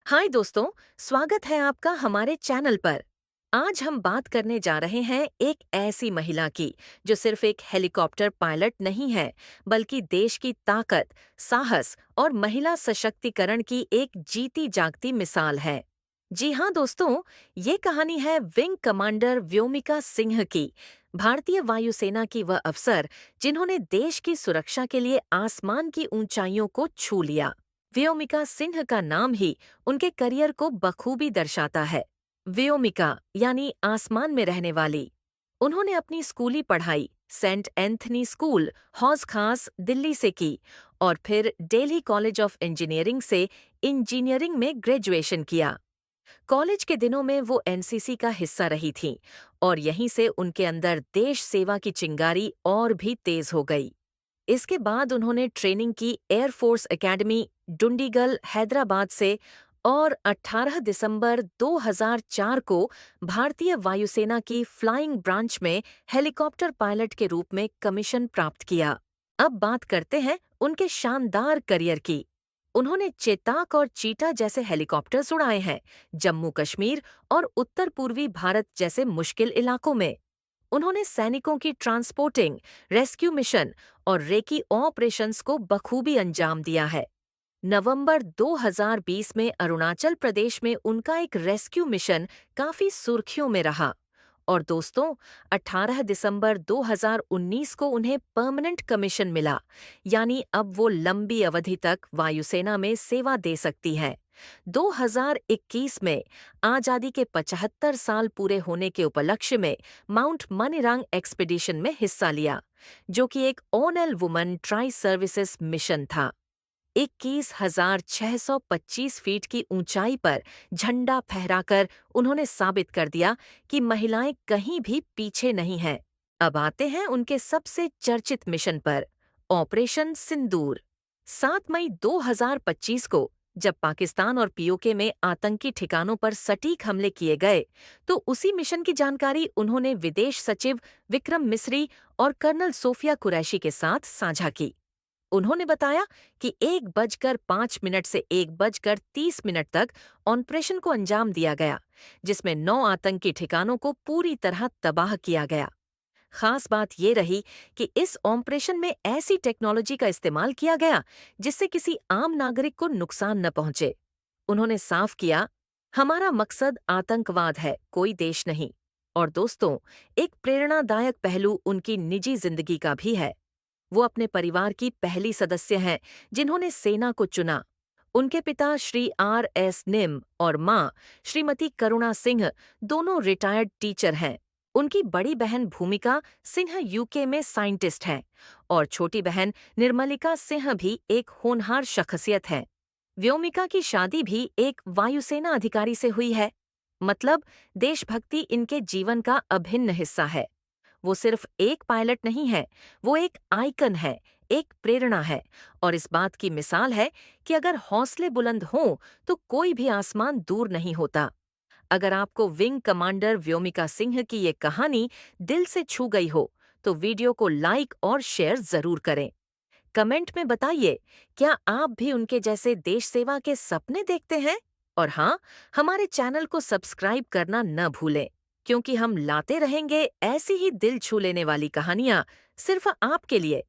हाय दोस्तों, स्वागत है आपका हमारे चैनल पर। आज हम बात करने जा रहे हैं एक ऐसी महिला की जो सिर्फ एक हेलीकॉप्टर पायलट नहीं है, बल्कि देश की ताकत, साहस और महिला सशक्तिकरण की एक जीती जागती मिसाल है। जी हाँ दोस्तों, ये कहानी है विंग कमांडर व्योमिका सिंह की। भारतीय वायुसेना की वह अफसर जिन्होंने देश की सुरक्षा के लिए आसमान की ऊंचाइयों को छू लिया। व्योमिका सिंह का नाम ही उनके करियर को बखूबी दर्शाता है। व्योमिका यानी आसमान में रहने वाली। उन्होंने अपनी स्कूली पढ़ाई सेंट एंथनी स्कूल, हौज खास, दिल्ली से की और फिर दिल्ली कॉलेज ऑफ इंजीनियरिंग से इंजीनियरिंग में ग्रेजुएशन किया। कॉलेज के दिनों में वो एनसीसी का हिस्सा रही थीं और यहीं से उनके अंदर देश सेवा की चिंगारी और भी तेज हो गई। इसके बाद उन्होंने ट्रेनिंग की एयरफोर्स एकेडमी, डुंडीगल, हैदराबाद से और 18 दिसंबर 2004 को भारतीय वायुसेना की फ्लाइंग ब्रांच में हेलीकॉप्टर पायलट के रूप में कमीशन प्राप्त किया। अब बात करते हैं उनके शानदार करियर की। उन्होंने चेताक और चीता जैसे हेलीकॉप्टर्स उड़ाए हैं, जम्मू कश्मीर और उत्तर पूर्वी भारत जैसे मुश्किल इलाकों में। उन्होंने सैनिकों की ट्रांसपोर्टिंग, रेस्क्यू मिशन और रेकी ऑपरेशंस को बखूबी अंजाम दिया है। नवंबर 2020 में अरुणाचल प्रदेश में उनका एक रेस्क्यू मिशन काफी सुर्खियों में रहा। और दोस्तों, 18 दिसंबर 2019 को उन्हें परमानेंट कमीशन मिला, यानी अब वो लंबी अवधि तक वायुसेना में सेवा दे सकती हैं। 2021 में आजादी के 75 साल पूरे होने के उपलक्ष्य में माउंट मनिरांग एक्सपीडिशन में हिस्सा लिया, जो कि एक ऑनल वुमन ट्राई सर्विसेज मिशन था। 21,625 फीट की ऊंचाई पर झंडा फहराकर उन्होंने साबित कर दिया कि महिलाएं कहीं भी पीछे नहीं हैं। अब आते हैं उनके सबसे चर्चित मिशन पर, ऑपरेशन सिंदूर। 7 मई 2025 को जब पाकिस्तान और पीओके में आतंकी ठिकानों पर सटीक हमले किए गए, तो उसी मिशन की जानकारी उन्होंने विदेश सचिव विक्रम मिस्री और कर्नल सोफिया कुरैशी के साथ साझा की। उन्होंने बताया कि 1:05 से 1:30 तक ऑपरेशन को अंजाम दिया गया, जिसमें 9 आतंकी ठिकानों को पूरी तरह तबाह किया गया। खास बात ये रही कि इस ऑपरेशन में ऐसी टेक्नोलॉजी का इस्तेमाल किया गया जिससे किसी आम नागरिक को नुकसान न पहुंचे। उन्होंने साफ किया, हमारा मकसद आतंकवाद है, कोई देश नहीं। और दोस्तों, एक प्रेरणादायक पहलू उनकी निजी जिंदगी का भी है। वो अपने परिवार की पहली सदस्य हैं जिन्होंने सेना को चुना। उनके पिता श्री R.S. निम और मां श्रीमती करुणा सिंह दोनों रिटायर्ड टीचर हैं। उनकी बड़ी बहन भूमिका सिंह यूके में साइंटिस्ट हैं और छोटी बहन निर्मलिका सिंह भी एक होनहार शख्सियत है। व्योमिका की शादी भी एक वायुसेना अधिकारी से हुई है। मतलब, देशभक्ति इनके जीवन का अभिन्न हिस्सा है। वो सिर्फ एक पायलट नहीं है, वो एक आइकन है, एक प्रेरणा है और इस बात की मिसाल है कि अगर हौसले बुलंद हों तो कोई भी आसमान दूर नहीं होता। अगर आपको विंग कमांडर व्योमिका सिंह की ये कहानी दिल से छू गई हो, तो वीडियो को लाइक और शेयर जरूर करें। कमेंट में बताइए, क्या आप भी उनके जैसे देश सेवा के सपने देखते हैं? और हाँ, हमारे चैनल को सब्सक्राइब करना न भूलें, क्योंकि हम लाते रहेंगे ऐसी ही दिल छू लेने वाली कहानियां सिर्फ आपके लिए।